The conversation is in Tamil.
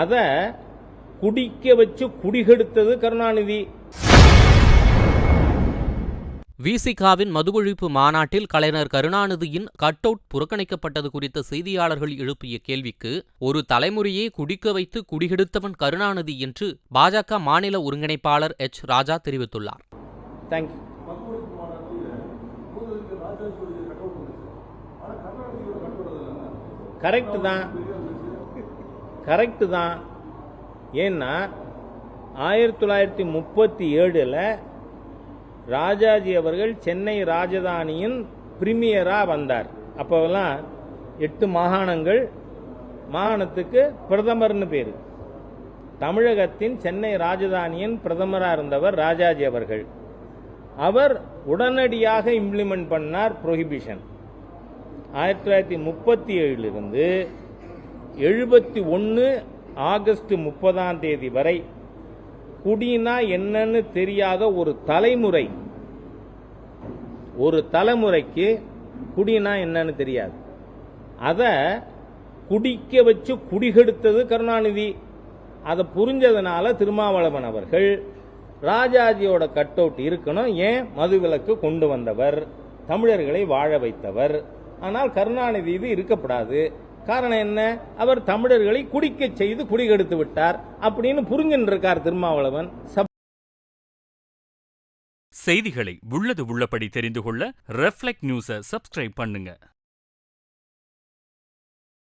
அதை குடிக்க வச்சு குடிகெடுத்தது கருணாநிதி. விசிகாவின் மது ஒழிப்பு மாநாட்டில் கலைஞர் கருணாநிதியின் கட் அவுட் புறக்கணிக்கப்பட்டது குறித்த செய்தியாளர்கள் எழுப்பிய கேள்விக்கு, ஒரு தலைமுறையே குடிக்க வைத்து குடிகெடுத்தவன் கருணாநிதி என்று பாஜக மாநில ஒருங்கிணைப்பாளர் எச். ராஜா தெரிவித்துள்ளார். கரெக்டு தான். ஏன்னா 1937 ராஜாஜி அவர்கள் சென்னை ராஜதானியின் பிரிமியரா வந்தார். அப்போவெல்லாம் 8 மாகாணங்கள், மாகாணத்துக்கு பிரதமர்னு பேரு. தமிழகத்தின் சென்னை ராஜதானியின் பிரதமராக இருந்தவர் ராஜாஜி அவர்கள். அவர் உடனடியாக இம்ப்ளிமெண்ட் பண்ணார் புரோஹிபிஷன். 1937 71 ஆகஸ்ட் 30 வரை குடினா என்னன்னு தெரியாத ஒரு தலைமுறைக்கு குடினா என்னன்னு தெரியாது. அதை குடிக்க வச்சு குடிகெடுத்தது கருணாநிதி. அதை புரிஞ்சதுனால திருமாவளவன் அவர்கள் ராஜாஜியோட கட் அவுட் இருக்கணும், ஏன் மதுவிலக்கு கொண்டு வந்தவர், தமிழர்களை வாழ வைத்தவர், ஆனால் கருணாநிதி இது இருக்கப்படாது. காரணம் என்ன? அவர் தமிழர்களை குடிக்க செய்து குடிகெடுத்து விட்டார் அப்படின்னு புரிஞ்சுட்டு இருக்கார் திருமாவளவன். செய்திகளை உள்ளது உள்ளபடி தெரிந்து கொள்ள ரெஃப்ளெக்ட் நியூஸை சப்ஸ்கிரைப் பண்ணுங்க.